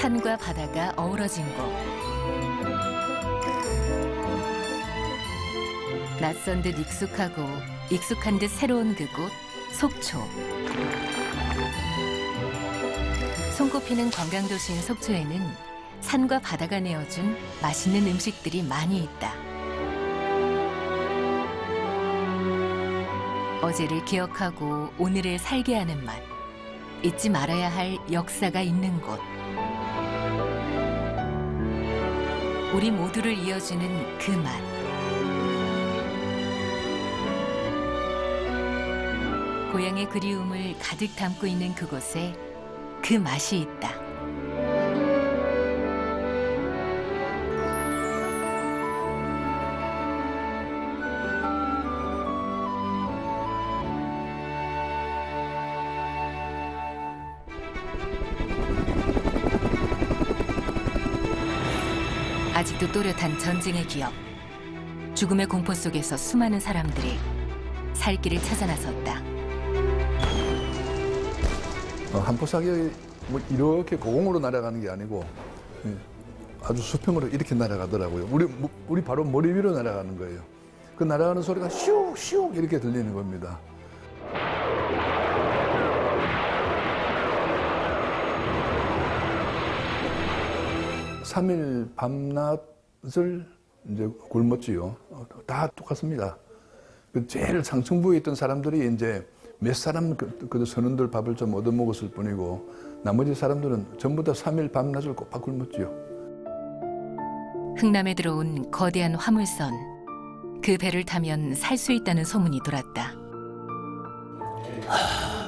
산과 바다가 어우러진 곳. 낯선 듯 익숙하고 익숙한 듯 새로운 그곳, 속초. 손꼽히는 관광도시인 속초에는 산과 바다가 내어준 맛있는 음식들이 많이 있다. 어제를 기억하고 오늘을 살게 하는 맛. 잊지 말아야 할 역사가 있는 곳. 우리 모두를 이어주는 그 맛. 고향의 그리움을 가득 담고 있는 그곳에 그 맛이 있다. 아직도 또렷한 전쟁의 기억. 죽음의 공포 속에서 수많은 사람들이 살 길을 찾아 나섰다. 한포사격이 뭐 이렇게 고공으로 날아가는 게 아니고 아주 수평으로 이렇게 날아가더라고요. 우리 바로 머리 위로 날아가는 거예요. 그 날아가는 소리가 슉슉 이렇게 들리는 겁니다. 삼 일 밤낮을 이제 굶었지요. 다 똑같습니다. 제일 상층부에 있던 사람들이 이제 몇 사람 그 선원들 밥을 좀 얻어먹었을 뿐이고 나머지 사람들은 전부 다 3일 밤낮을 꼬박 굶었지요. 흥남에 들어온 거대한 화물선. 그 배를 타면 살 수 있다는 소문이 돌았다.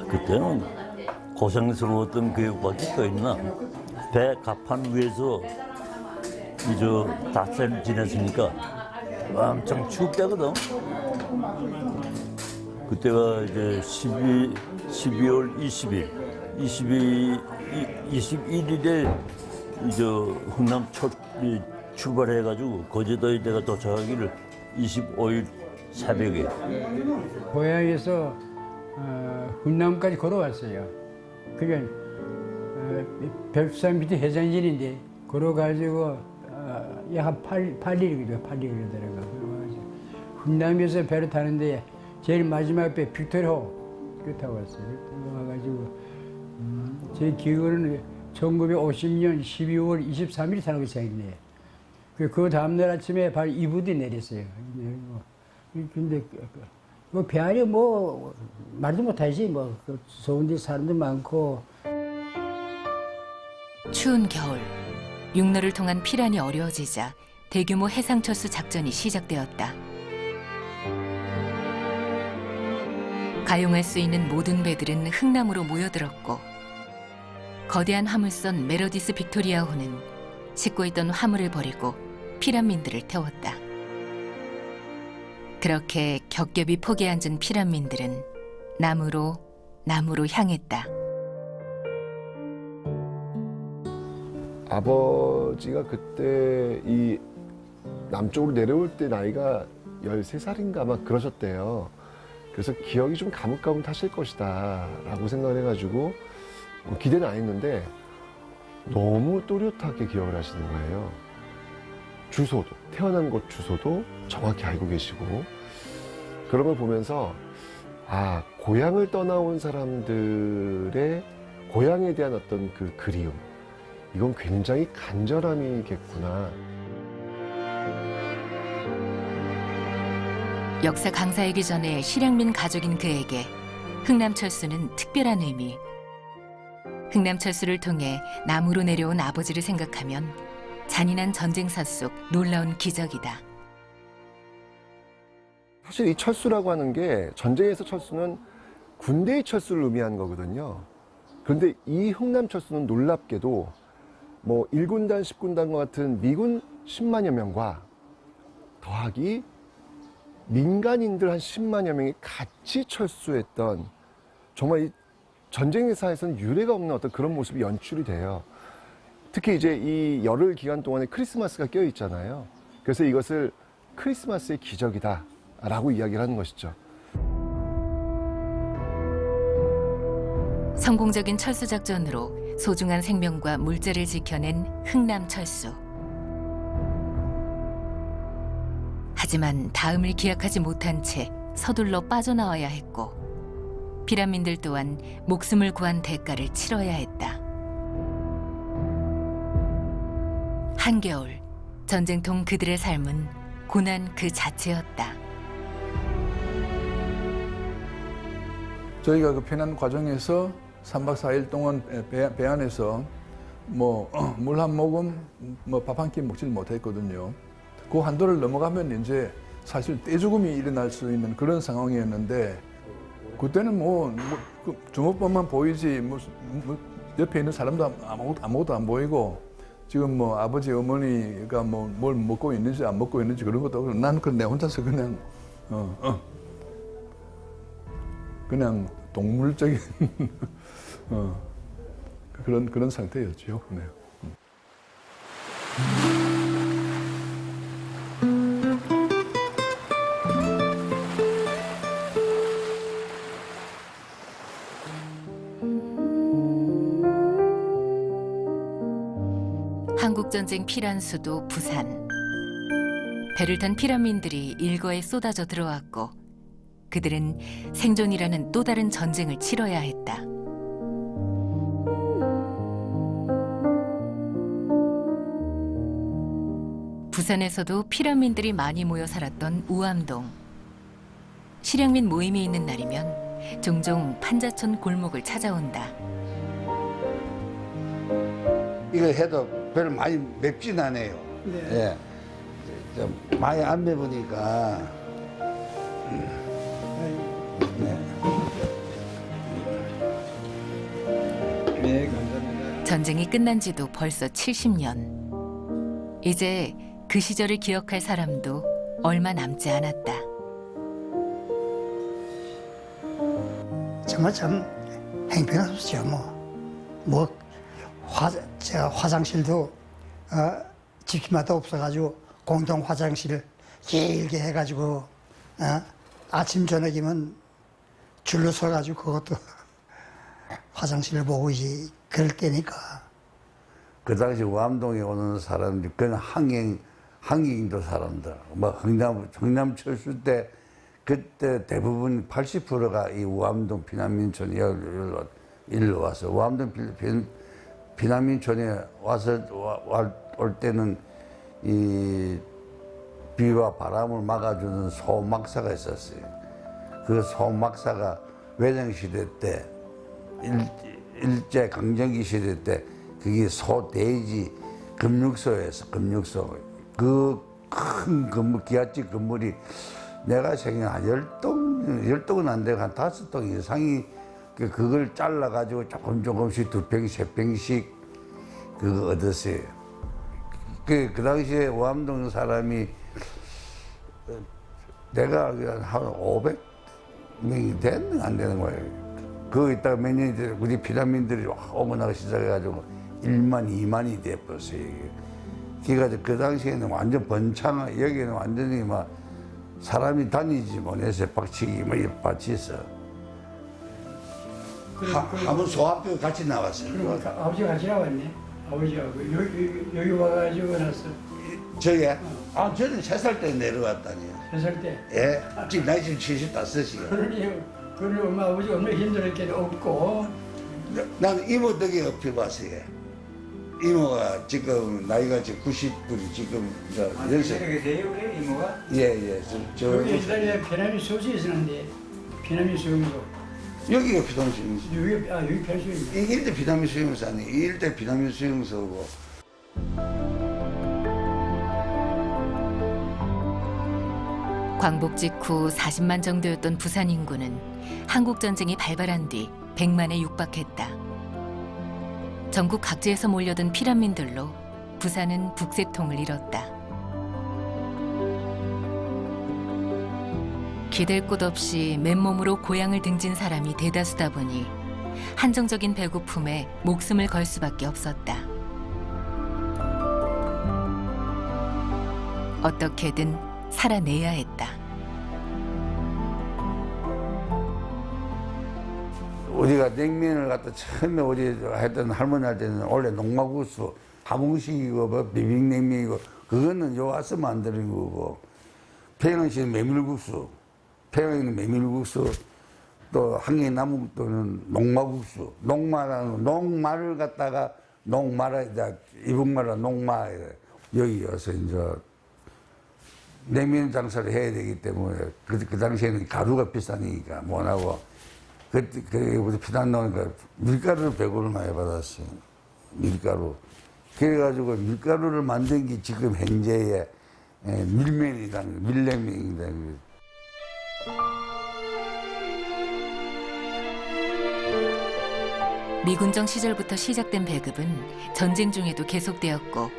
그때는 고생스러웠던 교육밖에 또 있나. 배 갑판 위에서 이제 닷새를 지냈으니까 엄청 춥대거든. 그때가 이제 12월 21일에 이제 흥남 출발해가지고 거제도에 내가 도착하기를 25일 새벽에. 고향에서 흥남까지 걸어왔어요. 그게 별산 밑에 해장진인데 걸어가지고 약 한 8일이거든요. 8일 그러더라고요. 흥남에서 배를 타는데 제일 마지막 배 빅토리호 그 타고 왔어요. 와가지고 제 기억으로는 1950년 12월 23일 사는 것이 생겼네요. 그 다음날 아침에 바로 이부디 내렸어요. 근데 뭐 배 안에 뭐 말도 못하지 뭐 좋은 데 사람도 많고. 추운 겨울, 육로를 통한 피란이 어려워지자 대규모 해상철수 작전이 시작되었다. 가용할 수 있는 모든 배들은 흥남으로 모여들었고 거대한 화물선 메로디스 빅토리아호는 싣고 있던 화물을 버리고 피란민들을 태웠다. 그렇게 겹겹이 폭에 앉은 피란민들은 남으로 향했다. 아버지가 그때 이 남쪽으로 내려올 때 나이가 13살인가 막 그러셨대요. 그래서 기억이 좀 가물가물하실 것이다 라고 생각을 해가지고 기대는 안 했는데 너무 또렷하게 기억을 하시는 거예요. 주소도, 태어난 곳 주소도 정확히 알고 계시고 그런 걸 보면서 아, 고향을 떠나온 사람들의 고향에 대한 어떤 그 그리움, 이건 굉장히 간절함이겠구나. 역사 강사이기 전에 실향민 가족인 그에게 흥남철수는 특별한 의미. 흥남철수를 통해 남으로 내려온 아버지를 생각하면 잔인한 전쟁사 속 놀라운 기적이다. 사실 이 철수라고 하는 게 전쟁에서 철수는 군대의 철수를 의미하는 거거든요. 그런데 이 흥남철수는 놀랍게도 뭐 1군단, 10군단과 같은 미군 10만여 명과 더하기 민간인들 한 10만여 명이 같이 철수했던 정말 이 전쟁사에서는 유례가 없는 어떤 그런 모습이 연출이 돼요. 특히 이제 이 열흘 기간 동안에 크리스마스가 껴 있잖아요. 그래서 이것을 크리스마스의 기적이다 라고 이야기를 하는 것이죠. 성공적인 철수 작전으로 소중한 생명과 물자를 지켜낸 흥남철수. 하지만 다음을 기약하지 못한 채 서둘러 빠져나와야 했고 피란민들 또한 목숨을 구한 대가를 치러야 했다. 한겨울, 전쟁통 그들의 삶은 고난 그 자체였다. 저희가 그 피난 과정에서 3박 4일 동안 배 안에서 뭐 물 한 모금, 뭐 밥 한 끼 먹질 못했거든요. 그 한도를 넘어가면 이제 사실 떼죽음이 일어날 수 있는 그런 상황이었는데 그때는 그 주먹밥만 보이지 뭐 옆에 있는 사람도 아무것도 안 보이고 지금 뭐 아버지 어머니가 뭐 뭘 먹고 있는지 안 먹고 있는지 그런 것도 없고 나는 내 혼자서 그냥 동물적인 그런 상태였죠. 네. 한국전쟁 피란수도 부산. 배를 탄 피란민들이 일거에 쏟아져 들어왔고 그들은 생존이라는 또 다른 전쟁을 치러야 했다. 부산에서도 피란민들이 많이 모여 살았던 우암동. 실향민 모임이 있는 날이면 종종 판자촌 골목을 찾아온다. 이거 해도 별로 많이 맵진 않아요. 네. 예. 좀 많이 안 매우니까. 네. 네, 감사합니다. 전쟁이 끝난 지도 벌써 70년. 이제 그 시절을 기억할 사람도 얼마 남지 않았다. 정말 참 행편없었죠. 화장실도 집집마다 없어가지고 공동 화장실 길게 해가지고 아침 저녁이면 줄로 서가지고 그것도 화장실을 보고 이제 그럴 때니까. 그 당시 우암동에 오는 사람들이 그건 항행도 사람들, 뭐 흥남철수 때 그때 대부분 80%가 이 우암동 피난민촌 일로 와서 우암동 피난민촌에 와서 올 때는 이 비와 바람을 막아주는 소막사가 있었어요. 그 소막사가 외정시대 때 일제 강점기 시대 때 그게 소대지 금육소에서 금육소 그 큰 건물 기와집 건물이 내가 생각해 한 10동은 안 되고 한 5동 이상이 그걸 잘라가지고 조금씩 2평, 3평씩 그거 얻었어요. 그 당시에 우암동 사람이 내가 알기로는 한 500명이 됐는 안 되는 거예요. 그거 있다가 몇 년이 돼 우리 피난민들이 오고 나가 시작해가지고 1만, 2만이 돼버렸어요. 그래가지고 그 당시에는 완전 번창, 여기는 완전히 막 사람이 다니지 못해서 박치기 뭐 밭이 있어. 한번 소학교 같이 나왔어요. 그럼 아버지가 같이 나왔네. 아버지하고 여기 와가지고 나서 저게? 저는 3살 때 내려왔다니요. 3살 때. 예, 지금 나이 지금 75이요. 그러니 엄마 아버지가 얼마나 힘들었겠는데 없고. 나는 이모 덕에 업혀봤어요. 이모가 지금 나이가 지금 90분이 지금 연세. 계세요, 그래 이모가? 예. 여기 옛날에 피난민 소수에 있었는데 피난민 수용소. 여기가 피난민 수용소. 여기 편수용소. 이 일대 피난민 수용소 아니, 이 일대 피난민 수용소고. 광복 직후 40만 정도였던 부산 인구는 한국전쟁이 발발한 뒤 100만에 육박했다. 전국 각지에서 몰려든 피난민들로 부산은 북새통을 잃었다. 기댈 곳 없이 맨몸으로 고향을 등진 사람이 대다수다 보니 한정적인 배고픔에 목숨을 걸 수밖에 없었다. 어떻게든 살아내야 했다. 우리가 냉면을 갖다 처음에 우리 했던 할머니 할 때는 원래 농마국수, 함흥식이고 뭐 비빔냉면이고 그거는 요 와서 만드는 거고 평양시는 메밀국수, 평양에는 메밀국수 또 한개 남은 또는 농마국수, 농마라는 농마를 갖다가 농마라 이북마라 농마 여기 와서 이제 냉면 장사를 해야 되기 때문에 그 당시에는 가루가 비싸니까 못하고 그때 우리 피난 나오니까 밀가루를 100원을 많이 받았어요. 밀가루. 그래가지고 밀가루를 만든 게 지금 현재의 밀면이라는 밀냉면이다. 미군정 시절부터 시작된 배급은 전쟁 중에도 계속되었고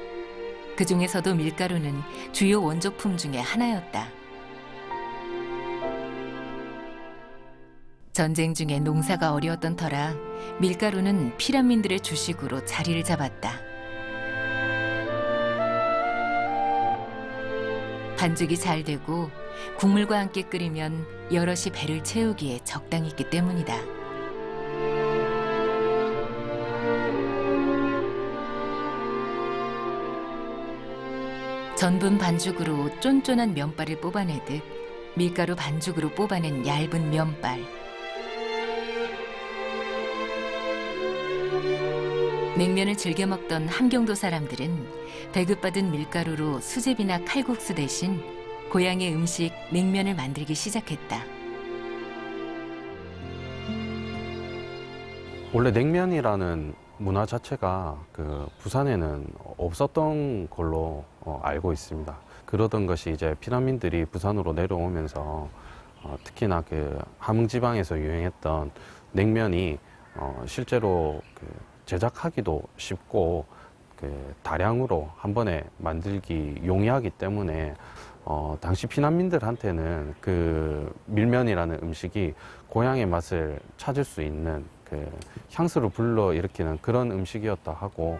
그 중에서도 밀가루는 주요 원조품 중에 하나였다. 전쟁 중에 농사가 어려웠던 터라 밀가루는 피란민들의 주식으로 자리를 잡았다. 반죽이 잘 되고 국물과 함께 끓이면 여럿이 배를 채우기에 적당했기 때문이다. 전분 반죽으로 쫀쫀한 면발을 뽑아내듯 밀가루 반죽으로 뽑아낸 얇은 면발. 냉면을 즐겨 먹던 함경도 사람들은 배급받은 밀가루로 수제비나 칼국수 대신 고향의 음식 냉면을 만들기 시작했다. 원래 냉면이라는 문화 자체가 그 부산에는 없었던 걸로 알고 있습니다. 그러던 것이 이제 피난민들이 부산으로 내려오면서 특히나 그 함흥지방에서 유행했던 냉면이 실제로 그 제작하기도 쉽고 그 다량으로 한 번에 만들기 용이하기 때문에 당시 피난민들한테는 그 밀면이라는 음식이 고향의 맛을 찾을 수 있는 그 향수를 불러일으키는 그런 음식이었다 하고,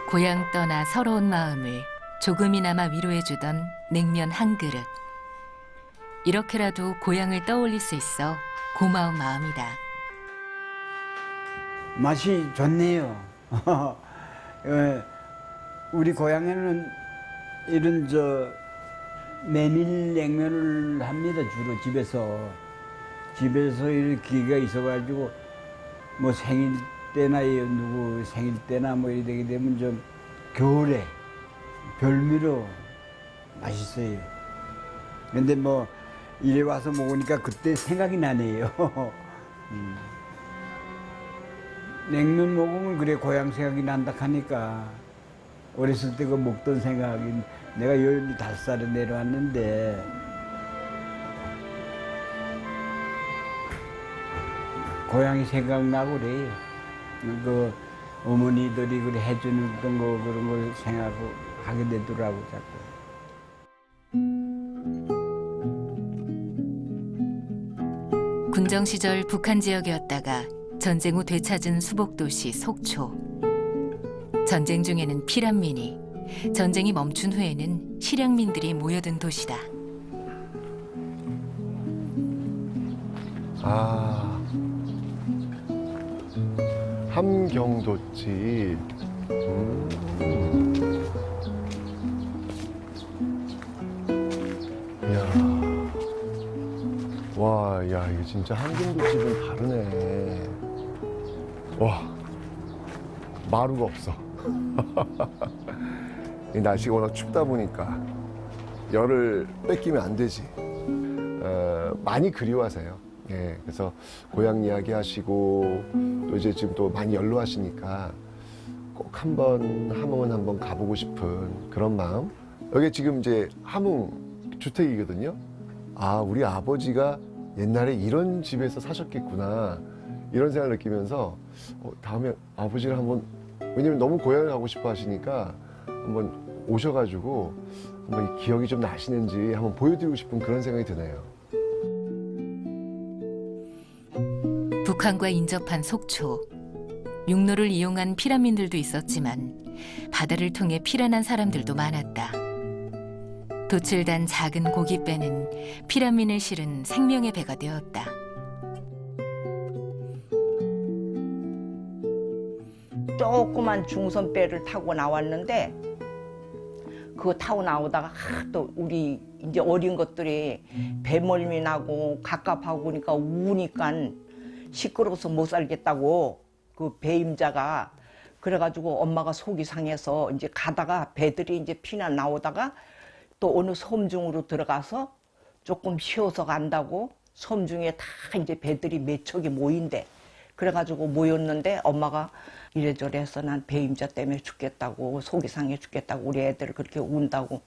고향 떠나 서러운 마음을 조금이나마 위로해주던 냉면 한 그릇. 이렇게라도 고향을 떠올릴 수 있어 고마운 마음이다. 맛이 좋네요. 우리 고향에는 이런 메밀 냉면을 합니다. 주로 집에서 이렇게 기회가 있어가지고 뭐 생일 때나 누구 생일 때나 뭐 이렇게 되게 되면 좀 겨울에 별미로 맛있어요. 근데 뭐 이래 와서 먹으니까 그때 생각이 나네요. 냉면 먹으면 그래 고향 생각이 난다 하니까 어렸을 때 그 먹던 생각이, 내가 15살에 내려왔는데 고향이 생각나고 그래요. 그 어머니들이 그래 해주는 거 그런 걸 생각하게 되더라고 자꾸. 군정 시절 북한 지역이었다가 전쟁 후 되찾은 수복도시 속초. 전쟁 중에는 피란민이, 전쟁이 멈춘 후에는 실향민들이 모여든 도시다. 함경도집. 이야. 와, 야, 이거 진짜 함경도집은 다르네. 와, 마루가 없어. 이 날씨가 워낙 춥다 보니까 열을 뺏기면 안 되지. 많이 그리워하세요. 예, 그래서 고향 이야기 하시고 또 이제 지금 또 많이 연로하시니까 꼭 함흥은 한번 가보고 싶은 그런 마음. 여기 지금 이제 함흥 주택이거든요. 아, 우리 아버지가 옛날에 이런 집에서 사셨겠구나, 이런 생각을 느끼면서 다음에 아버지를 한번, 왜냐면 너무 고향을 가고 싶어 하시니까 한번 오셔가지고 한번 기억이 좀 나시는지 한번 보여드리고 싶은 그런 생각이 드네요. 북한과 인접한 속초. 육로를 이용한 피란민들도 있었지만 바다를 통해 피란한 사람들도 많았다. 돛을 단 작은 고깃배는 피란민을 실은 생명의 배가 되었다. 조그만 중선배를 타고 나왔는데 그거 타고 나오다가 또 우리 이제 어린 것들이 배멀미 나고 갑갑하고 그러니까 우니까 시끄러워서 못 살겠다고 그 배임자가 그래가지고 엄마가 속이 상해서 이제 가다가 배들이 이제 피난 나오다가 또 어느 섬중으로 들어가서 조금 쉬어서 간다고 섬중에 다 이제 배들이 몇 척이 모인대. 그래가지고 모였는데 엄마가 이래저래 해서 난 배임자 때문에 죽겠다고 속이 상해 죽겠다고 우리 애들 그렇게 운다고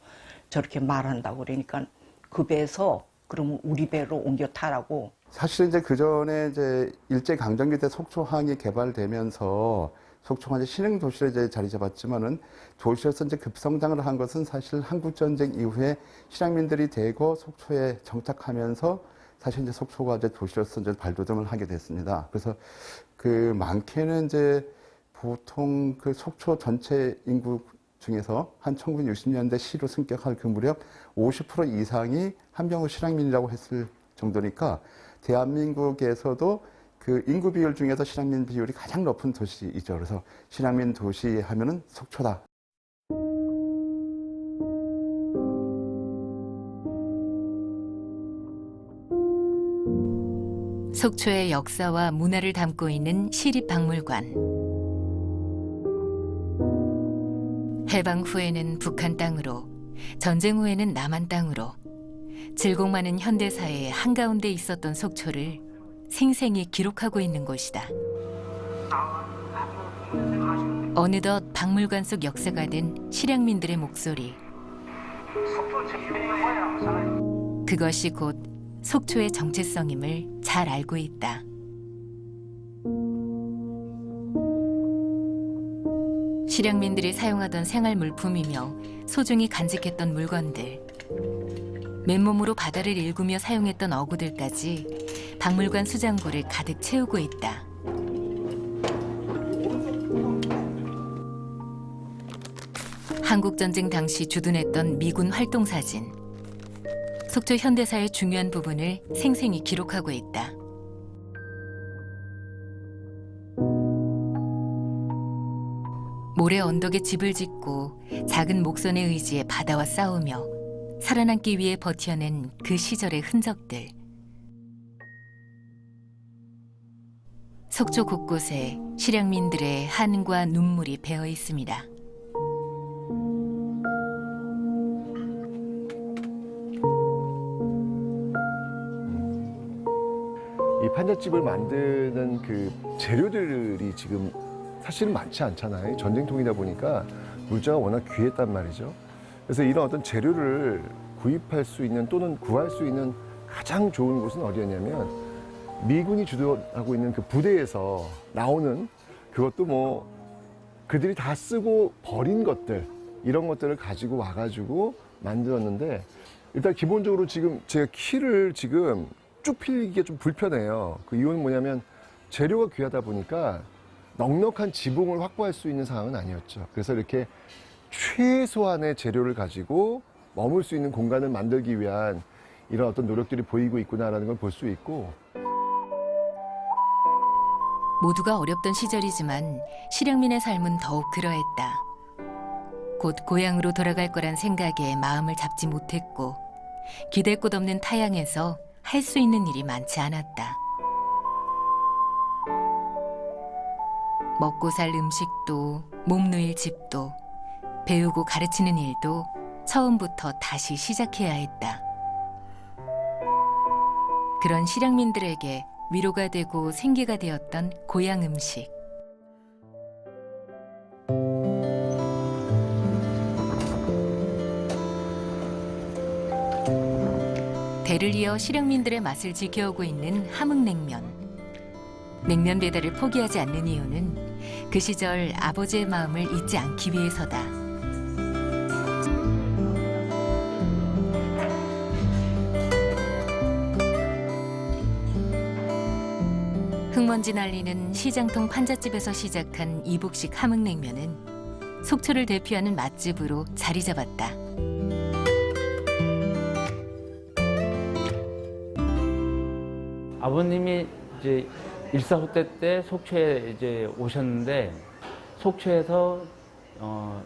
저렇게 말한다고 그러니까 그 배에서 그러면 우리 배로 옮겨 타라고. 사실 이제 그 전에 이제 일제 강점기 때 속초항이 개발되면서 속초가 이제 신흥 도시로 이제 자리 잡았지만은 도시로서 이제 급성장을 한 것은 사실 한국 전쟁 이후에 실향민들이 대거 속초에 정착하면서 사실 이제 속초가 이제 도시로서 이제 발돋움을 하게 됐습니다. 그래서 그 많게는 이제 보통 그 속초 전체 인구 중에서 한 1960년대 시로 승격할 그 무렵 50% 이상이 한병우 실향민이라고 했을 정도니까 대한민국에서도 그 인구 비율 중에서 실향민 비율이 가장 높은 도시이죠. 그래서 실향민 도시 하면은 속초다. 속초의 역사와 문화를 담고 있는 시립박물관. 해방 후에는 북한 땅으로, 전쟁 후에는 남한 땅으로 질곡 많은 현대사의 한가운데 있었던 속초를 생생히 기록하고 있는 곳이다. 어느덧 박물관 속 역사가 된 실향민들의 목소리. 그것이 곧 속초의 정체성임을 잘 알고 있다. 실향민들이 사용하던 생활 물품이며 소중히 간직했던 물건들, 맨몸으로 바다를 일구며 사용했던 어구들까지 박물관 수장고를 가득 채우고 있다. 한국전쟁 당시 주둔했던 미군 활동사진, 속초 현대사의 중요한 부분을 생생히 기록하고 있다. 모래 언덕에 집을 짓고 작은 목선에 의지해 바다와 싸우며 살아남기 위해 버텨낸 그 시절의 흔적들. 속초 곳곳에 실향민들의 한과 눈물이 배어 있습니다. 이 판잣집을 만드는 그 재료들이 지금 사실은 많지 않잖아요. 전쟁통이다 보니까 물자가 워낙 귀했단 말이죠. 그래서 이런 어떤 재료를 구입할 수 있는 또는 구할 수 있는 가장 좋은 곳은 어디였냐면 미군이 주도하고 있는 그 부대에서 나오는 그것도 뭐 그들이 다 쓰고 버린 것들 이런 것들을 가지고 와가지고 만들었는데 일단 기본적으로 지금 제가 키를 지금 쭉 필기가 좀 불편해요. 그 이유는 뭐냐면 재료가 귀하다 보니까 넉넉한 지붕을 확보할 수 있는 상황은 아니었죠. 그래서 이렇게 최소한의 재료를 가지고 머물 수 있는 공간을 만들기 위한 이런 어떤 노력들이 보이고 있구나라는 걸 볼 수 있고. 모두가 어렵던 시절이지만 실향민의 삶은 더욱 그러했다. 곧 고향으로 돌아갈 거란 생각에 마음을 잡지 못했고 기댈 곳 없는 타향에서 할 수 있는 일이 많지 않았다. 먹고 살 음식도 몸 누일 집도 배우고 가르치는 일도 처음부터 다시 시작해야 했다. 그런 실향민들에게 위로가 되고 생계가 되었던 고향 음식. 대를 이어 실향민들의 맛을 지켜오고 있는 함흥냉면. 냉면 배달을 포기하지 않는 이유는 그 시절 아버지의 마음을 잊지 않기 위해서다. 흙먼지 날리는 시장통 판잣집에서 시작한 이북식 함흥냉면은 속초를 대표하는 맛집으로 자리 잡았다. 아버님이 이제 일사후퇴 때 속초에 이제 오셨는데 속초에서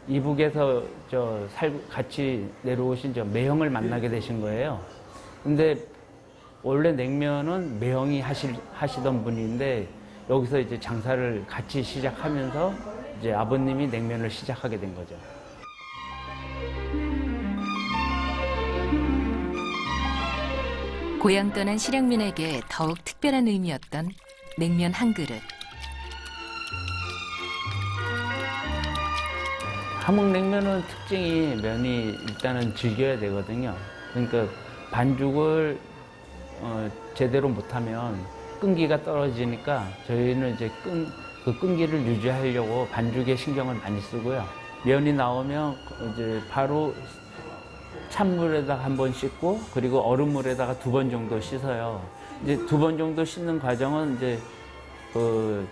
이북에서 같이 내려오신 매형을 만나게 되신 거예요. 근데 원래 냉면은 매형이 하시던 분인데 여기서 이제 장사를 같이 시작하면서 이제 아버님이 냉면을 시작하게 된 거죠. 고향 떠난 실향민에게 더욱 특별한 의미였던 냉면 한 그릇. 함흥냉면은 특징이 면이 일단은 질겨야 되거든요. 그러니까 반죽을 제대로 못하면 끈기가 떨어지니까 저희는 이제 그 끈기를 유지하려고 반죽에 신경을 많이 쓰고요. 면이 나오면 이제 바로 찬물에다가 한 번 씻고 그리고 얼음물에다가 2번 정도 씻어요. 이제 2번 정도 씻는 과정은 이제 그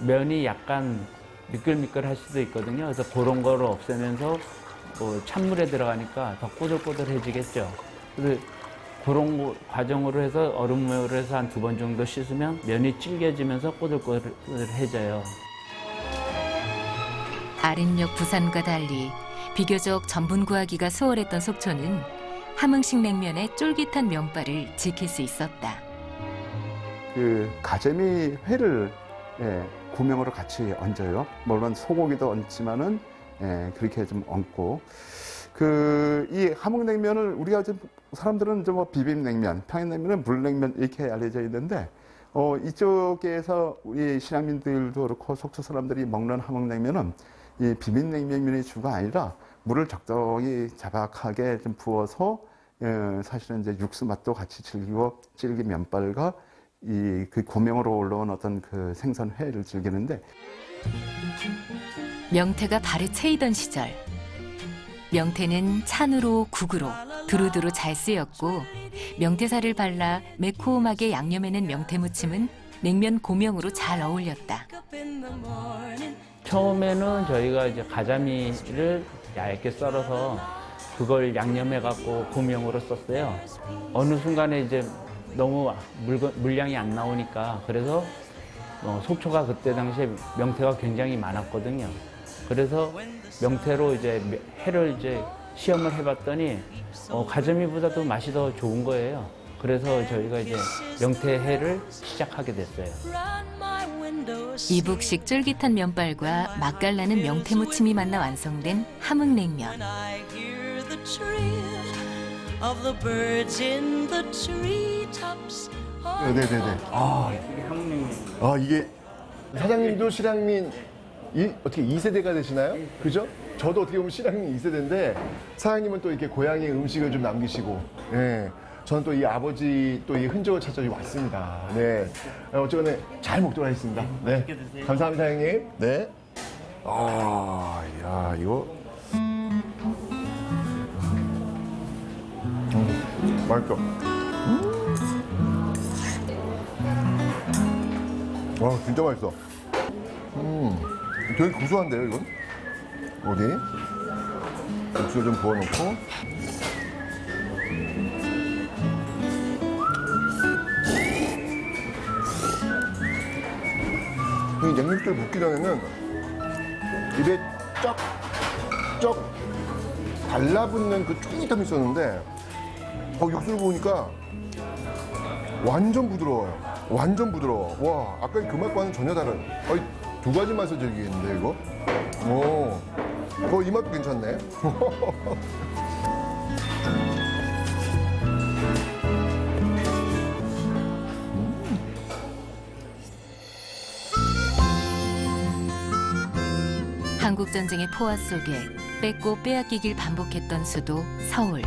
면이 약간 미끌미끌할 수도 있거든요. 그래서 그런 거를 없애면서 찬물에 들어가니까 더 꼬들꼬들해지겠죠. 그래서 그런 과정으로 해서 얼음물을 해서 한 2번 정도 씻으면 면이 질겨지면서 꼬들꼬들해져요. 아랫역 부산과 달리 비교적 전분 구하기가 수월했던 속초는 함흥식 냉면의 쫄깃한 면발을 지킬 수 있었다. 그 가재미 회를 고명으로 같이 얹어요. 물론 소고기도 얹지만은 그렇게 좀 얹고 이 함흥냉면을 우리가 좀 사람들은 좀 비빔냉면, 평양냉면은 물냉면 이렇게 알려져 있는데 이쪽에서 우리 실향민들도 그렇고 속초 사람들이 먹는 함흥냉면은 이 비빔냉면이 주가 아니라 물을 적당히 자박하게 좀 부어서 사실은 이제 육수 맛도 같이 즐기고 질긴 면발과 그 고명으로 올라온 어떤 그 생선 회를 즐기는데 명태가 발에 채이던 시절 명태는 찬으로 국으로 두루두루 잘 쓰였고 명태살을 발라 매콤하게 양념해낸 명태무침은 냉면 고명으로 잘 어울렸다. 처음에는 저희가 이제 가자미를 얇게 썰어서 그걸 양념해갖고 고명으로 썼어요. 어느 순간에 이제 너무 물량이 안 나오니까 그래서 속초가 그때 당시에 명태가 굉장히 많았거든요. 그래서 명태로 이제 회를 이제 시험을 해봤더니 가자미보다도 맛이 더 좋은 거예요. 그래서 저희가 이제 명태회를 시작하게 됐어요. 이북식 쫄깃한 면발과 맛깔나는 명태무침이 만나 완성된 함흥냉면. 네네네. 이게 사장님도 실향민 어떻게 2세대가 되시나요? 그죠? 저도 어떻게 보면 실향민 2세대인데 사장님은 또 이렇게 고향의 음식을 좀 남기시고, 저는 또 이 아버지 또 이 흔적을 찾아 왔습니다. 네. 어쨌거나 잘 먹도록 하겠습니다. 네. 감사합니다, 사장님. 네. 야, 이거. 맛있어. 와, 진짜 맛있어. 되게 구수한데요, 이건? 어디? 육수 좀 부어놓고. 이 냉육들 붓기 전에는 입에 쩍 달라붙는 그 쫄깃함이 있었는데 육수를 부으니까 완전 부드러워요. 완전 부드러워. 와, 아까 그 맛과는 전혀 다른. 두 가지 맛을 즐기겠는데, 이거? 이 맛도 괜찮네. 한국전쟁의 포화 속에 뺏고 빼앗기길 반복했던 수도 서울.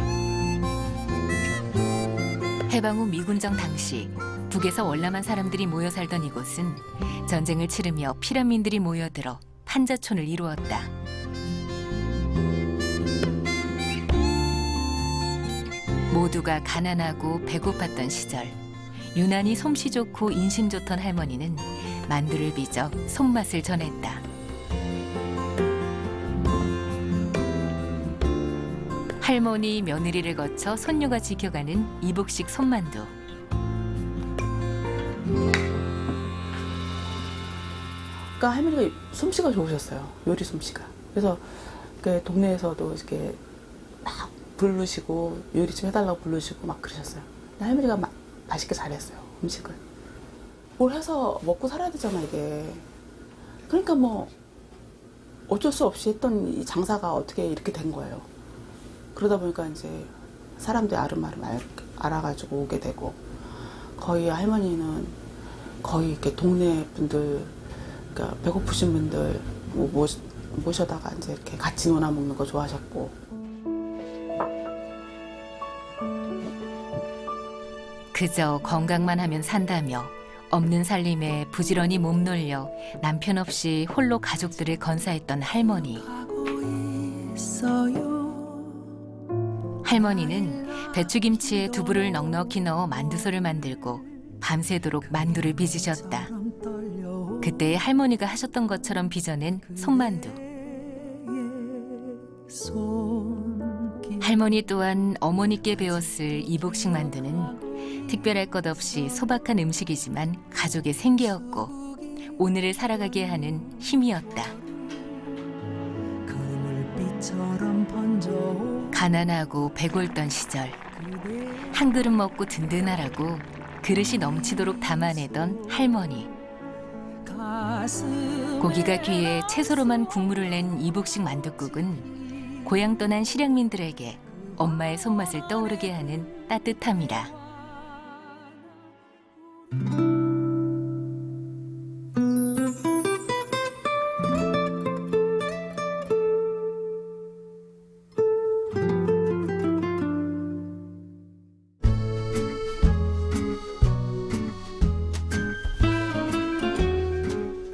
해방 후 미군정 당시 북에서 월남한 사람들이 모여 살던 이곳은 전쟁을 치르며 피란민들이 모여들어 판자촌을 이루었다. 모두가 가난하고 배고팠던 시절 유난히 솜씨 좋고 인심 좋던 할머니는 만두를 빚어 손맛을 전했다. 할머니, 며느리를 거쳐 손녀가 지켜가는 이북식 손만두. 그러니까 할머니가 솜씨가 좋으셨어요. 요리 솜씨가. 그래서 그 동네에서도 이렇게 막 부르시고 요리 좀 해달라고 부르시고 막 그러셨어요. 근데 할머니가 맛있게 잘했어요. 음식을. 뭘 해서 먹고 살아야 되잖아 이게. 그러니까 뭐 어쩔 수 없이 했던 이 장사가 어떻게 이렇게 된 거예요. 그러다 보니까 이제 사람들이 아름아름 알아가지고 오게 되고, 거의 할머니는 거의 이렇게 동네 분들, 그러니까 배고프신 분들 모셔다가 이제 이렇게 같이 논아 먹는 거 좋아하셨고. 그저 건강만 하면 산다며 없는 살림에 부지런히 몸놀려 남편 없이 홀로 가족들을 건사했던 할머니. 할머니는 배추김치에 두부를 넉넉히 넣어 만두소를 만들고 밤새도록 만두를 빚으셨다. 그때 할머니가 하셨던 것처럼 빚어낸 손만두. 할머니 또한 어머니께 배웠을 이복식 만두는 특별할 것 없이 소박한 음식이지만 가족의 생계였고 오늘을 살아가게 하는 힘이었다. 가난하고 배골던 시절 한 그릇 먹고 든든하라고 그릇이 넘치도록 담아내던 할머니. 고기가 귀해 채소로만 국물을 낸 이복식 만둣국은 고향 떠난 실향민들에게 엄마의 손맛을 떠오르게 하는 따뜻함이라.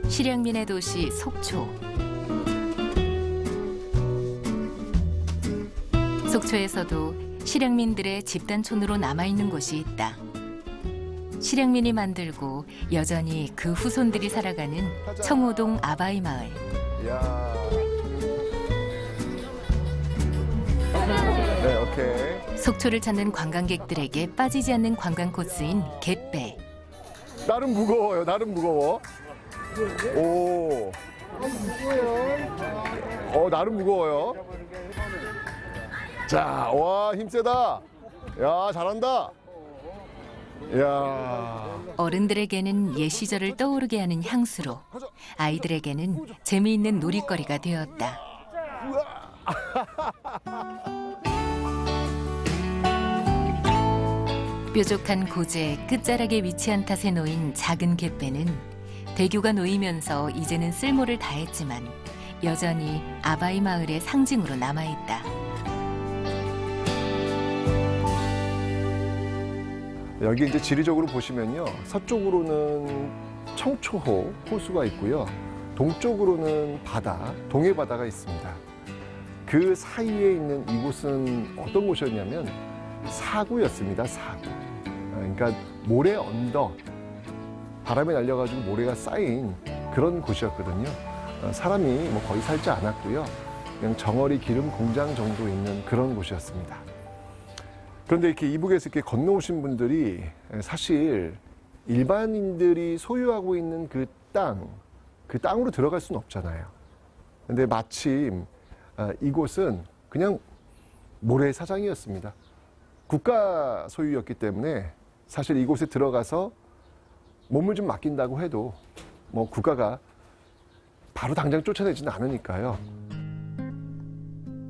실향민의 도시 속초. 속초에서도 실향민들의 집단촌으로 남아있는 곳이 있다. 실향민이 만들고 여전히 그 후손들이 살아가는 청호동 아바이 마을. 네, 오케이. 속초를 찾는 관광객들에게 빠지지 않는 관광 코스인 갯배. 나름 무거워요. 나름 무거워. 오. 나름 무거워요. 자, 와, 힘세다. 야, 잘한다. 야. 어른들에게는 옛 시절을 떠오르게 하는 향수로, 아이들에게는 재미있는 놀이거리가 되었다. 뾰족한 고제 끝자락에 위치한 탓에 놓인 작은 갯배는 대교가 놓이면서 이제는 쓸모를 다했지만 여전히 아바이 마을의 상징으로 남아있다. 여기 이제 지리적으로 보시면요. 서쪽으로는 청초호 호수가 있고요. 동쪽으로는 바다, 동해바다가 있습니다. 그 사이에 있는 이곳은 어떤 곳이었냐면 사구였습니다. 사구. 그러니까 모래 언덕, 바람에 날려가지고 모래가 쌓인 그런 곳이었거든요. 사람이 뭐 거의 살지 않았고요. 그냥 정어리 기름 공장 정도 있는 그런 곳이었습니다. 그런데 이렇게 이북에서 이렇게 건너오신 분들이 사실 일반인들이 소유하고 있는 그 땅으로 들어갈 수는 없잖아요. 근데 마침 이곳은 그냥 모래사장이었습니다. 국가 소유였기 때문에 사실 이곳에 들어가서 몸을 좀 맡긴다고 해도 뭐 국가가 바로 당장 쫓아내지는 않으니까요.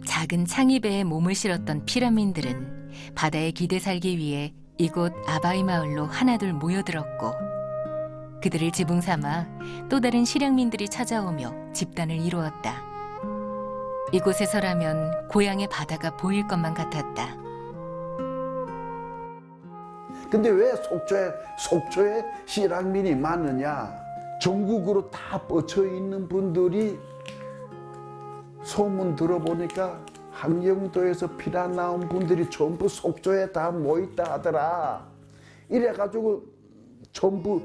작은 창의배에 몸을 실었던 피라민들은 바다에 기대 살기 위해 이곳 아바이 마을로 하나둘 모여들었고 그들을 지붕 삼아 또 다른 실향민들이 찾아오며 집단을 이루었다. 이곳에서라면 고향의 바다가 보일 것만 같았다. 근데 왜 속초에 실향민이 많으냐? 전국으로 다 뻗쳐 있는 분들이 소문 들어보니까 항영도에서 피난 나온 분들이 전부 속초에 다 모였다 하더라. 이래가지고 전부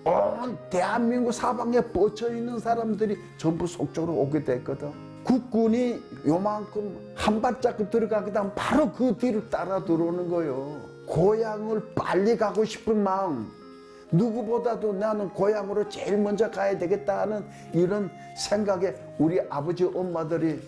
온 대한민국 사방에 뻗쳐 있는 사람들이 전부 속초로 오게 됐거든. 국군이 요만큼 한 발자국 들어가게 되면 바로 그 뒤를 따라 들어오는 거예요. 고향을 빨리 가고 싶은 마음, 누구보다도 나는 고향으로 제일 먼저 가야 되겠다 하는 이런 생각에 우리 아버지 엄마들이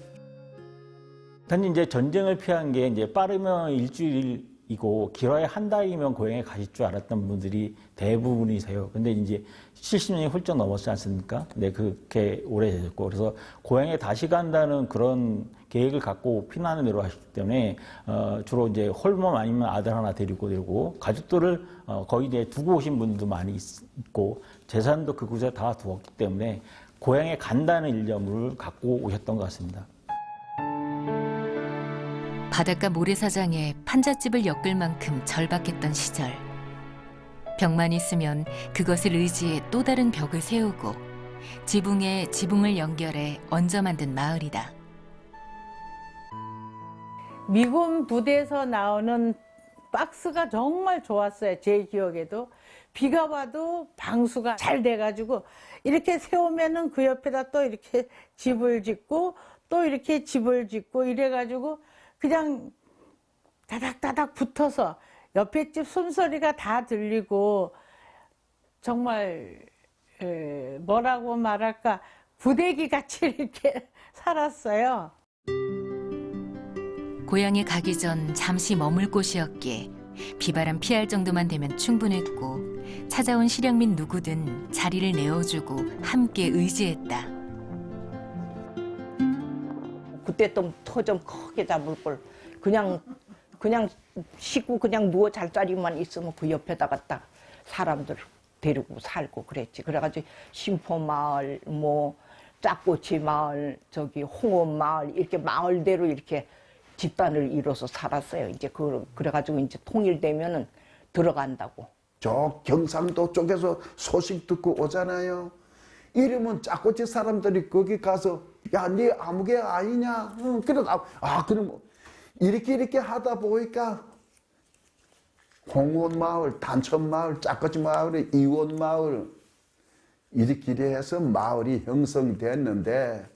단지 이제 전쟁을 피한 게 이제 빠르면 일주일이고 길어야 한 달이면 고향에 가실 줄 알았던 분들이 대부분이세요. 근데 이제 70년이 훌쩍 넘었지 않습니까? 네, 그렇게 오래되셨고 그래서 고향에 다시 간다는 그런 계획을 갖고 피난을 내려가셨기 때문에 주로 이제 홀몸 아니면 아들 하나 데리고 되고 가족들을 거기 이제 두고 오신 분들도 많이 있고 재산도 그곳에 다 두었기 때문에 고향에 간다는 일념을 갖고 오셨던 것 같습니다. 바닷가 모래사장에 판잣집을 엮을 만큼 절박했던 시절. 벽만 있으면 그것을 의지해 또 다른 벽을 세우고 지붕에 지붕을 연결해 얹어 만든 마을이다. 미군 부대에서 나오는 박스가 정말 좋았어요. 제 기억에도. 비가 와도 방수가 잘 돼가지고 이렇게 세우면은 그 옆에다 또 이렇게 집을 짓고 또 이렇게 집을 짓고 이래가지고 그냥 다닥다닥 붙어서 옆에 집 숨소리가 다 들리고 정말 뭐라고 말할까 부대기 같이 이렇게 살았어요. 고향에 가기 전 잠시 머물 곳이었기에 비바람 피할 정도만 되면 충분했고 찾아온 실향민 누구든 자리를 내어주고 함께 의지했다. 그때 좀 터 좀 크게 잡을 걸 그냥 쉬고 그냥 누워 잘 자리만 있으면 그 옆에다가 딱 사람들 데리고 살고 그랬지. 그래가지고 심포마을 뭐 짝꼬치 마을 저기 홍원 마을 이렇게 마을대로 이렇게 집단을 이뤄서 살았어요. 이제 그래가지고 이제 통일되면은 들어간다고. 저 경상도 쪽에서 소식 듣고 오잖아요. 이러면 짝꼬치 사람들이 거기 가서 야, 네 아무개 아니냐? 그러다 그럼 이렇게 하다 보니까 홍원 마을, 단천 마을, 짝꼬치 마을, 이원 마을 이렇게 해서 마을이 형성이 됐는데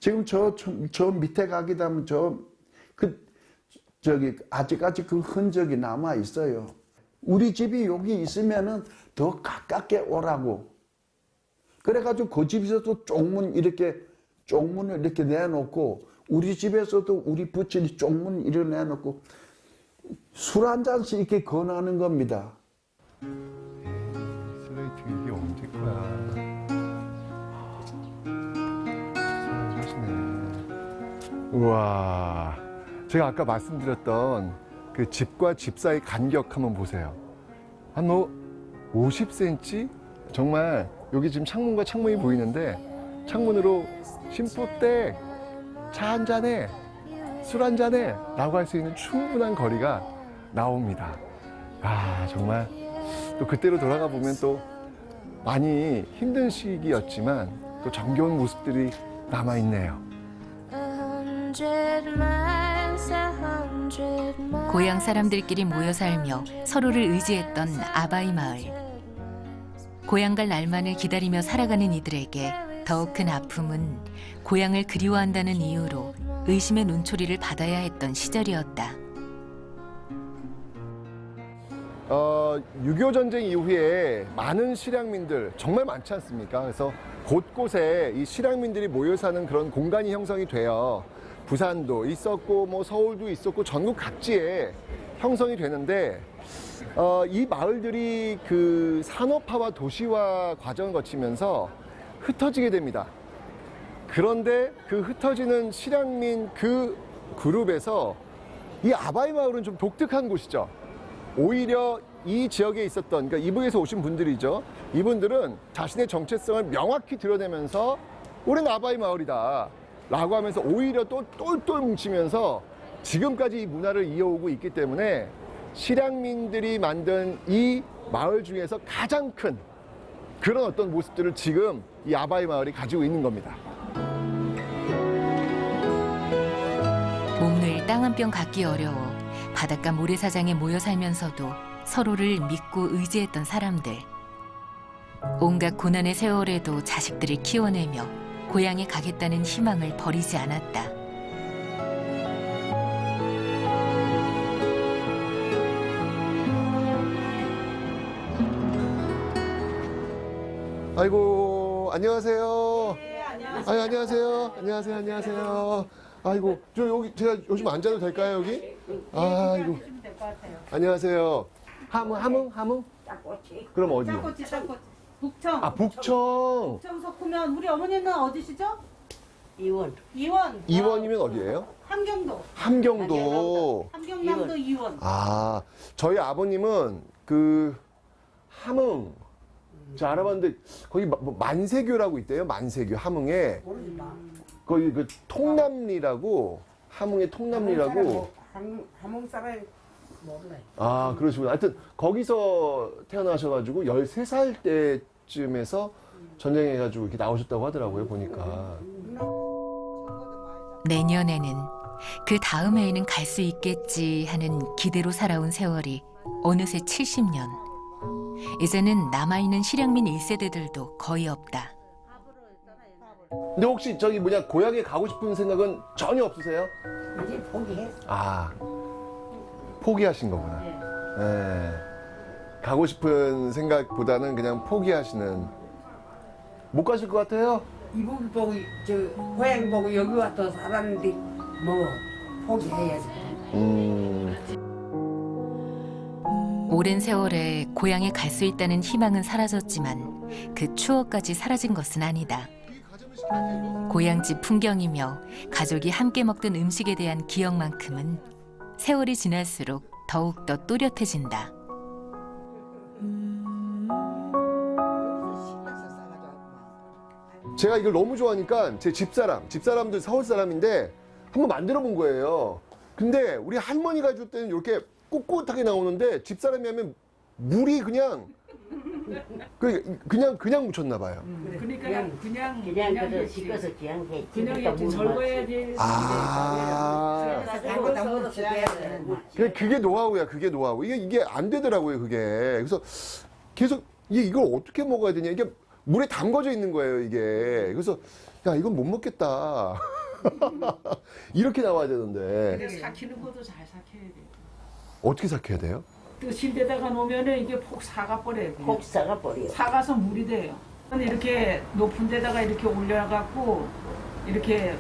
지금 저 밑에 가게 되면 저기 아직까지 그 흔적이 남아 있어요. 우리 집이 여기 있으면은 더 가깝게 오라고. 그래가지고 그 집에서도 쪽문을 이렇게 내놓고 우리 집에서도 우리 부친이 쪽문 이렇게 내놓고 술 한 잔씩 이렇게 권하는 겁니다. 슬레이트 이게 언제 거야? 잘하시네. 우와. 제가 아까 말씀드렸던 그 집과 집 사이 간격 한번 보세요. 한 50cm? 정말 여기 지금 창문과 창문이 보이는데 창문으로 심포댁 차 한 잔에 술 한 잔에 라고 할 수 있는 충분한 거리가 나옵니다. 아 정말 또 그때로 돌아가 보면 또 많이 힘든 시기였지만 또 정겨운 모습들이 남아있네요. 고향 사람들끼리 모여 살며 서로를 의지했던 아바이 마을. 고향 갈 날만을 기다리며 살아가는 이들에게 더욱 큰 아픔은 고향을 그리워한다는 이유로 의심의 눈초리를 받아야 했던 시절이었다. 6.25 전쟁 이후에 많은 실향민들 정말 많지 않습니까? 그래서 곳곳에 이 실향민들이 모여 사는 그런 공간이 형성이 되어 부산도 있었고 뭐 서울도 있었고 전국 각지에 형성이 되는데 이 마을들이 그 산업화와 도시화 과정을 거치면서 흩어지게 됩니다. 그런데 그 흩어지는 실향민 그 그룹에서 이 아바이 마을은 좀 독특한 곳이죠. 오히려 이 지역에 있었던, 그러니까 이북에서 오신 분들이죠. 이분들은 자신의 정체성을 명확히 드러내면서 우리는 아바이 마을이다 라고 하면서 오히려 또 똘똘 뭉치면서 지금까지 이 문화를 이어오고 있기 때문에 실향민들이 만든 이 마을 중에서 가장 큰 그런 어떤 모습들을 지금 이 아바이 마을이 가지고 있는 겁니다. 몸을 땅 한 뼘 갖기 어려워 바닷가 모래사장에 모여 살면서도 서로를 믿고 의지했던 사람들. 온갖 고난의 세월에도 자식들을 키워내며 고향에 가겠다는 희망을 버리지 않았다. 아이고, 안녕하세요. 아유, 안녕하세요. 안녕하세요. 아이고, 저 여기 제가 요즘 앉아도 될까요, 여기? 아이고. 안녕하세요. 함흥? 그럼 어디요? 땅꼬치. 북청. 아, 북청. 북청 석구면 우리 어머니는 어디시죠? 이원. 이원이면 어디예요? 함경도. 함경도. 함경남도 이원. 아, 저희 아버님은 그 함흥. 제가 알아봤는데 거기 뭐 만세교라고 있대요. 만세교 함흥에. 거기 그 통남리라고 함흥의 통남리라고. 함흥 사람이 몰라요. 아, 그러시구나. 하여튼 거기서 태어나셔가지고 13살 때쯤에서 전쟁해가지고 이렇게 나오셨다고 하더라고요. 보니까. 내년에는 그 다음 해에는 갈 수 있겠지 하는 기대로 살아온 세월이 어느새 70년. 이제는 남아있는 실향민 1세대들도 거의 없다. 근데 혹시 저기 고향에 가고 싶은 생각은 전혀 없으세요? 이제 포기했어. 아, 포기하신 거구나. 네. 가고 싶은 생각보다는 그냥 포기하시는. 못 가실 것 같아요? 이분 보고 고향 보고 여기 와서 살았는데 뭐 포기해야지. 오랜 세월에 고향에 갈 수 있다는 희망은 사라졌지만 그 추억까지 사라진 것은 아니다. 고향집 풍경이며 가족이 함께 먹던 음식에 대한 기억만큼은 세월이 지날수록 더욱더 또렷해진다. 제가 이걸 너무 좋아하니까 제 집사람들 서울 사람인데 한번 만들어 본 거예요. 근데 우리 할머니가 줄 때는 이렇게 꼿꼿하게 나오는데 집사람이 하면 물이 그냥 묻혔나 봐요. 그러니까 그냥 씻어서 그냥 해. 그냥 절거해야지. 그게 노하우야, 그게 노하우. 이게 안 되더라고요, 그게. 그래서 계속 이걸 어떻게 먹어야 되냐. 이게 물에 담궈져 있는 거예요, 이게. 그래서 야, 이건 못 먹겠다. 이렇게 나와야 되는데. 삭히는 것도 잘 삭혀야 돼. 어떻게 삭혀야 돼요? 뜨신 데다가 놓으면은 이게 폭 사가버려요. 폭 사가버려요. 사가서 물이 돼요. 이렇게 높은 데다가 이렇게 올려갖고 이렇게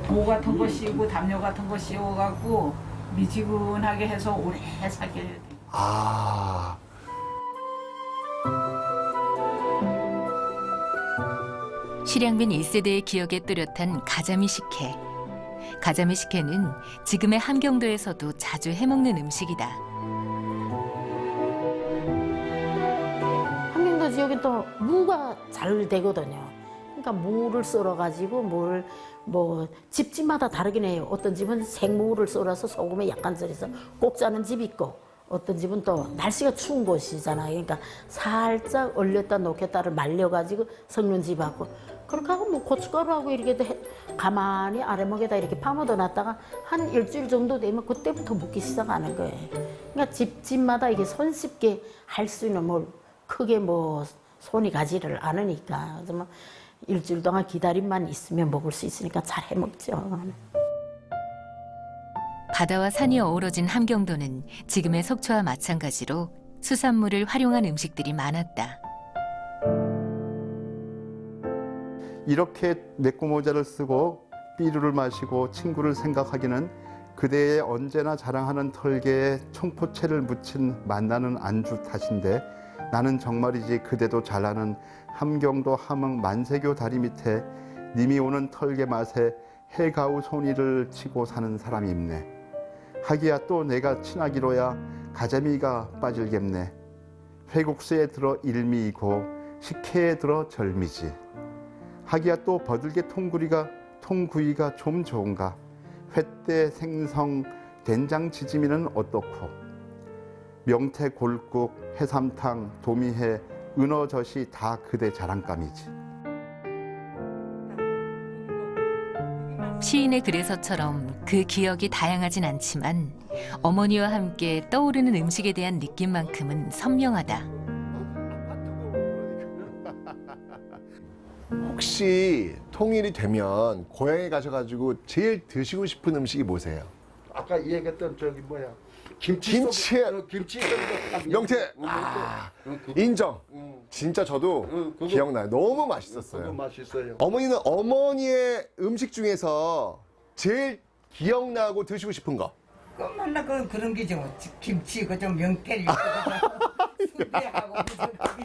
도 같은 거 씌우고 담요 같은 거 씌워갖고 미지근하게 해서 오래 삭혀야 돼. 아. 실향민 1세대의 기억에 뚜렷한 가자미 식혜. 가자미 식혜는 지금의 함경도에서도 자주 해먹는 음식이다. 함경도 지역엔 또 무가 잘 되거든요. 그러니까 무를 썰어가지고 집집마다 다르긴 해요. 어떤 집은 생무를 썰어서 소금에 약간 절여서 꼭 짜는 집이 있고 어떤 집은 또 날씨가 추운 곳이잖아요. 그러니까 살짝 얼렸다 녹였다를 말려가지고 섞는 집하고 그렇게 하고 고춧가루하고 이렇게 가만히 아래목에다 이렇게 파묻어 놨다가 한 일주일 정도 되면 그때부터 묵기 시작하는 거예요. 그러니까 집마다 이게 손쉽게 할 수 있는 크게 손이 가지를 않으니까 그래서 일주일 동안 기다림만 있으면 먹을 수 있으니까 잘 해먹죠. 바다와 산이 어우러진 함경도는 지금의 속초와 마찬가지로 수산물을 활용한 음식들이 많았다. 이렇게 내꼬모자를 쓰고 삐루를 마시고 친구를 생각하기는 그대의 언제나 자랑하는 털개에 총포채를 묻힌 만나는 안주 탓인데 나는 정말이지 그대도 잘 아는 함경도 함흥 만세교 다리 밑에 님이 오는 털개 맛에 해가우 손이를 치고 사는 사람이 있네. 하기야 또 내가 친하기로야 가자미가 빠질겠네. 회국수에 들어 일미이고 식혜에 들어 절미지. 하기야 또 버들게 통구이가 좀 좋은가. 횟대 생성 된장 지짐이는 어떻고. 명태 골국 해삼탕 도미해 은어젓이 다 그대 자랑감이지. 시인의 글에서처럼 그 기억이 다양하진 않지만 어머니와 함께 떠오르는 음식에 대한 느낌만큼은 선명하다. 혹시 통일이 되면 고향에 가셔가지고 제일 드시고 싶은 음식이 뭐세요? 아까 얘기했던 김치에 명태. 인정. 진짜 저도 기억나요. 너무 맛있었어요. 맛있어요. 어머니는 어머니의 음식 중에서 제일 기억나고 드시고 싶은 거. 맨날 그런 게죠. 김치 그좀 명태를 순대하고 무슨 그게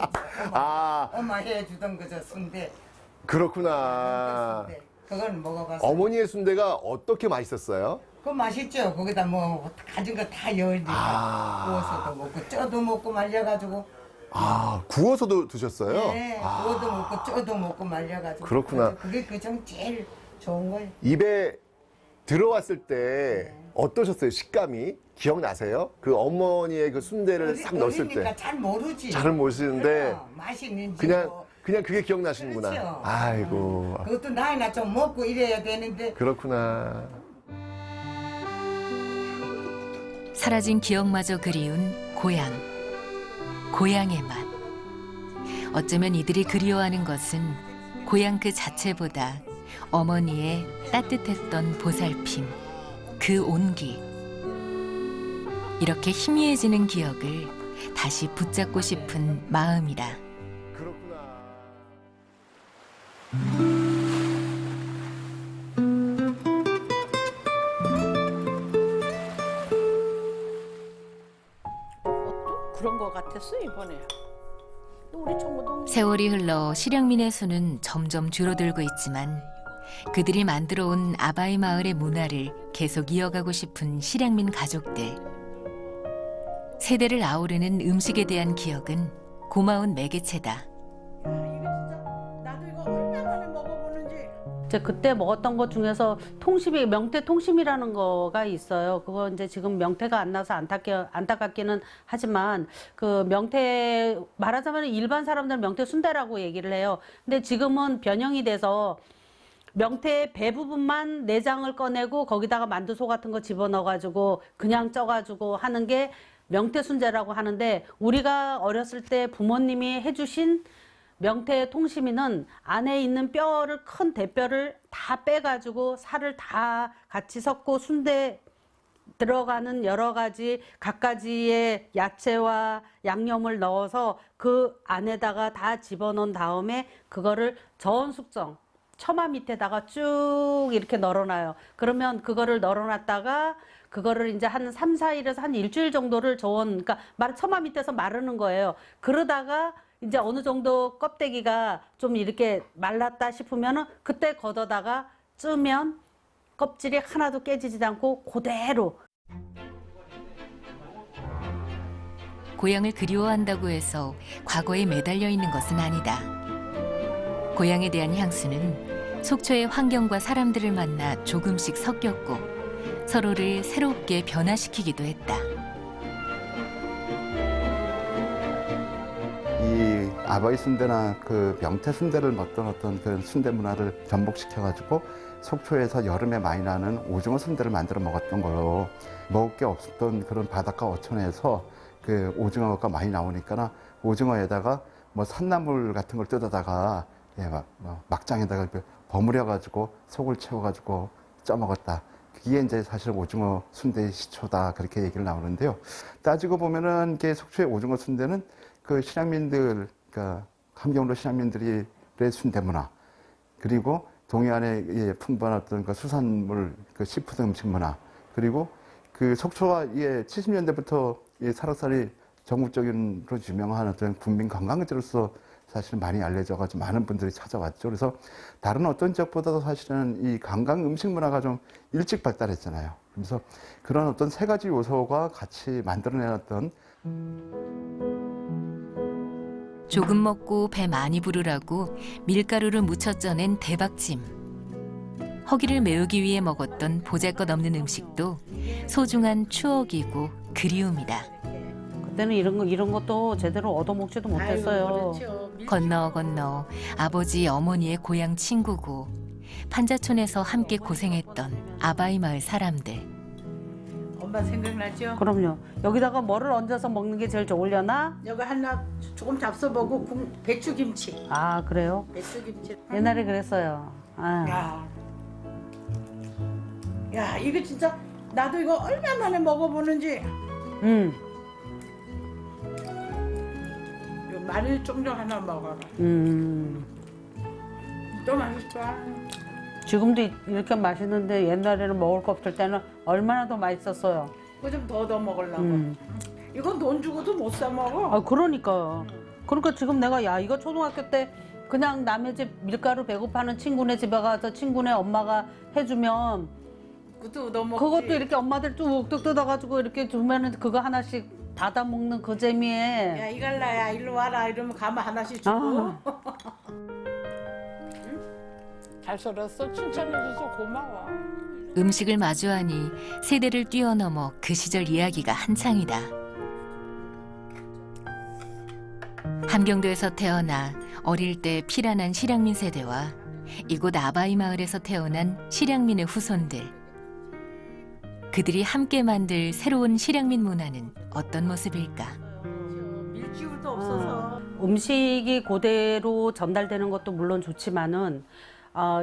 엄마 해주던 그저 순대. 그렇구나. 그건 먹어봤어요. 어머니의 순대가 어떻게 맛있었어요? 그거 맛있죠. 거기다 뭐 가진 거 다 넣으니까 구워서도 먹고 쪄도 먹고 말려가지고. 구워서도 드셨어요? 네, 구워도 먹고 쪄도 먹고 말려가지고. 그렇구나. 그게 그중 제일 좋은 거예요. 입에 들어왔을 때 어떠셨어요? 식감이 기억나세요? 그 어머니의 그 순대를 싹 넣었을 때. 어리니까 잘 모르지. 잘 모르시는데 맛이 있는지. 그냥 그게 기억나시는구나. 그렇죠. 아이고. 그것도 나이나 좀 먹고 이래야 되는데. 그렇구나. 사라진 기억마저 그리운 고향. 고향의 맛. 어쩌면 이들이 그리워하는 것은 고향 그 자체보다 어머니의 따뜻했던 보살핌, 그 온기. 이렇게 희미해지는 기억을 다시 붙잡고 싶은 마음이다. 그런 거 같았어 이번에. 우리 청구동 세월이 흘러 실향민의 수는 점점 줄어들고 있지만 그들이 만들어온 아바이 마을의 문화를 계속 이어가고 싶은 실향민 가족들. 세대를 아우르는 음식에 대한 기억은 고마운 매개체다. 이제 그때 먹었던 것 중에서 통심이 명태 통심이라는 거가 있어요. 그거 이제 지금 명태가 안 나서 안타깝기는 하지만 그 명태 말하자면 일반 사람들은 명태 순대라고 얘기를 해요. 근데 지금은 변형이 돼서 명태의 배 부분만 내장을 꺼내고 거기다가 만두소 같은 거 집어넣어가지고 그냥 쪄가지고 하는 게 명태 순대라고 하는데 우리가 어렸을 때 부모님이 해주신 명태 통심이는 안에 있는 뼈를 큰 대뼈를 다 빼가지고 살을 다 같이 섞고 순대 들어가는 여러 가지 갖가지의 야채와 양념을 넣어서 그 안에다가 다 집어넣은 다음에 그거를 저온 숙성 처마 밑에다가 쭉 이렇게 널어놔요. 그러면 그거를 널어놨다가 그거를 이제 한 3, 4일에서 한 일주일 정도를 저온, 그러니까 처마 밑에서 마르는 거예요. 그러다가 이제 어느 정도 껍데기가 좀 이렇게 말랐다 싶으면은 그때 걷어다가 찌면 껍질이 하나도 깨지지 않고 그대로. 고향을 그리워한다고 해서 과거에 매달려 있는 것은 아니다. 고향에 대한 향수는 속초의 환경과 사람들을 만나 조금씩 섞였고 서로를 새롭게 변화시키기도 했다. 이 아바이 순대나 그 명태 순대를 먹던 어떤 그런 순대 문화를 전복시켜가지고 속초에서 여름에 많이 나는 오징어 순대를 만들어 먹었던 걸로 먹을 게 없었던 그런 바닷가 어촌에서 그 오징어가 많이 나오니까 오징어에다가 뭐 산나물 같은 걸 뜯어다가 막장에다가 버무려가지고 속을 채워가지고 쪄먹었다. 그게 이제 사실 오징어 순대의 시초다 그렇게 얘기를 나오는데요. 따지고 보면은 이게 속초의 오징어 순대는 그 실향민들, 그러니까 함경도 실향민들의 순대 문화, 그리고 동해안의 풍부한 어떤 그 수산물, 그 시푸드 음식 문화, 그리고 그 속초가 70년대부터 설악산이 전국적으로 유명한 어떤 국민 관광지로서 사실 많이 알려져가지고 많은 분들이 찾아왔죠. 그래서 다른 어떤 지역보다도 사실은 이 관광 음식 문화가 좀 일찍 발달했잖아요. 그래서 그런 어떤 세 가지 요소가 같이 만들어내놨던 조금 먹고 배 많이 부르라고 밀가루를 묻혀 쪄낸 대박찜. 허기를 메우기 위해 먹었던 보잘것없는 음식도 소중한 추억이고 그리움이다. 그때는 이런 것도 제대로 얻어먹지도 못했어요. 건너 아버지 어머니의 고향 친구고 판자촌에서 함께 고생했던 아바이 마을 사람들. 엄마 생각나죠? 그럼요. 여기다가 뭐를 얹어서 먹는 게 제일 좋으려나? 여기 하나 조금 잡숴보고 배추김치. 아 그래요? 배추김치. 옛날에 그랬어요. 야 이거 진짜 나도 이거 얼마 만에 먹어보는지. 마늘 쫑쫑 하나 먹어라. 또 맛있어. 지금도 이렇게 맛있는데 옛날에는 먹을 거 없을 때는 얼마나 더 맛있었어요. 그거 좀 더 먹으려고. 이건 돈 주고도 못 사 먹어. 아, 그러니까 지금 내가 야 이거 초등학교 때 그냥 남의 집 밀가루 배고파는 친구네 집에 가서 친구네 엄마가 해주면 그것도 얻어먹지. 그것도 이렇게 엄마들 뚝뚝 뜯어가지고 이렇게 주면은 그거 하나씩 닫아 먹는 그 재미에. 야 이갈라야 일로 와라 이러면 가면 하나씩 주고. 아. 잘 썰었어. 칭찬해줘서 고마워. 음식을 마주하니 세대를 뛰어넘어 그 시절 이야기가 한창이다. 함경도에서 태어나 어릴 때 피란한 실향민 세대와 이곳 아바이 마을에서 태어난 실향민의 후손들. 그들이 함께 만들 새로운 실향민 문화는 어떤 모습일까? 밀기울도 없어서. 음식이 그대로 전달되는 것도 물론 좋지만은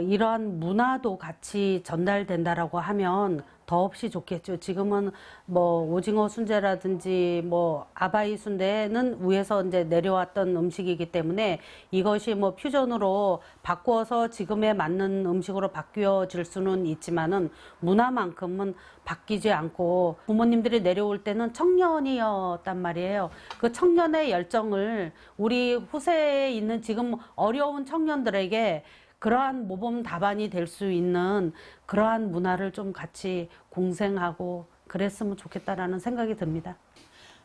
이러한 문화도 같이 전달된다라고 하면 더없이 좋겠죠. 지금은 뭐 오징어 순대라든지 뭐 아바이 순대는 위에서 이제 내려왔던 음식이기 때문에 이것이 뭐 퓨전으로 바꾸어서 지금에 맞는 음식으로 바뀌어질 수는 있지만은 문화만큼은 바뀌지 않고 부모님들이 내려올 때는 청년이었단 말이에요. 그 청년의 열정을 우리 후세에 있는 지금 어려운 청년들에게 그러한 모범 답안이 될 수 있는 그러한 문화를 좀 같이 공생하고 그랬으면 좋겠다라는 생각이 듭니다.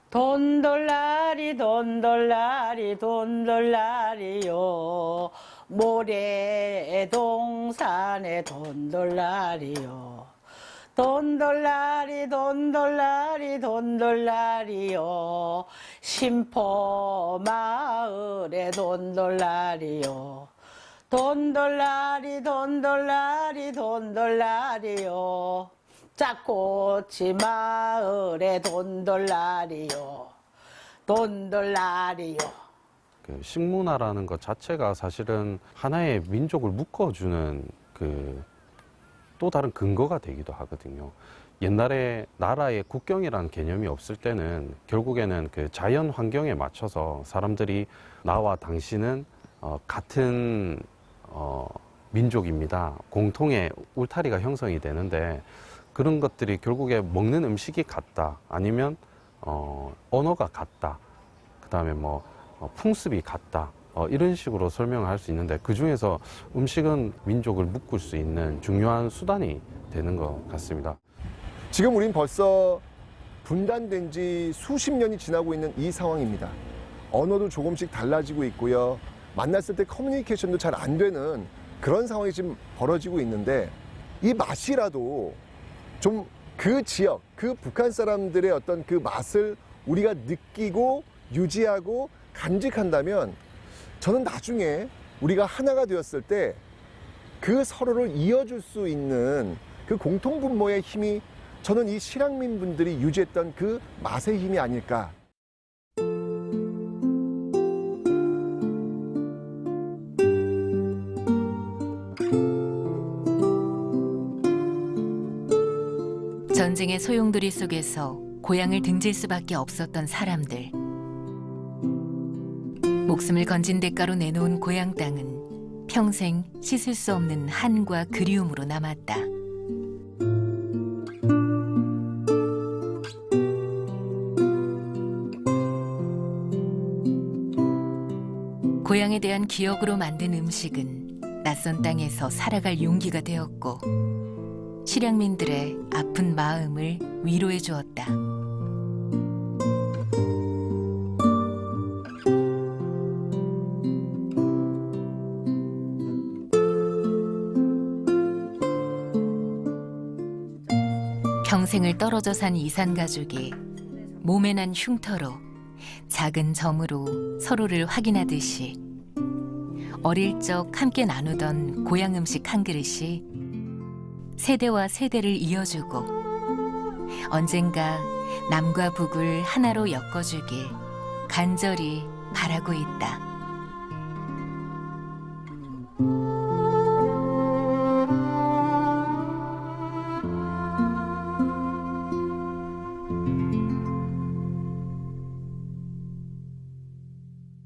돈돌라리 돈돌라리 돈돌라리요 모래 동산에 돈돌라리요 돈돌라리 돈돌라리 돈돌라리요 심포 마을에 돈돌라리요 돈돌라리 돈돌라리 돈돌라리요 짝꼬치 마을에 돈돌라리요 돈돌라리요. 그 식문화라는 것 자체가 사실은 하나의 민족을 묶어주는 그 또 다른 근거가 되기도 하거든요. 옛날에 나라의 국경이라는 개념이 없을 때는 결국에는 그 자연 환경에 맞춰서 사람들이 나와 당신은 같은 민족입니다. 공통의 울타리가 형성이 되는데 그런 것들이 결국에 먹는 음식이 같다. 아니면 언어가 같다. 그다음에 뭐 풍습이 같다. 이런 식으로 설명을 할 수 있는데 그중에서 음식은 민족을 묶을 수 있는 중요한 수단이 되는 것 같습니다. 지금 우린 벌써 분단된 지 수십 년이 지나고 있는 이 상황입니다. 언어도 조금씩 달라지고 있고요. 만났을 때 커뮤니케이션도 잘 안 되는 그런 상황이 지금 벌어지고 있는데 이 맛이라도 좀 그 지역, 그 북한 사람들의 어떤 그 맛을 우리가 느끼고 유지하고 간직한다면 저는 나중에 우리가 하나가 되었을 때 그 서로를 이어줄 수 있는 그 공통분모의 힘이 저는 이 실향민 분들이 유지했던 그 맛의 힘이 아닐까. 전쟁의 소용돌이 속에서 고향을 등질 수밖에 없었던 사람들. 목숨을 건진 대가로 내놓은 고향 땅은 평생 씻을 수 없는 한과 그리움으로 남았다. 고향에 대한 기억으로 만든 음식은 낯선 땅에서 살아갈 용기가 되었고 실향민들의 아픈 마음을 위로해 주었다. 평생을 떨어져 산 이산 가족이 몸에 난 흉터로 작은 점으로 서로를 확인하듯이 어릴 적 함께 나누던 고향 음식 한 그릇이 세대와 세대를 이어주고 언젠가 남과 북을 하나로 엮어주길 간절히 바라고 있다.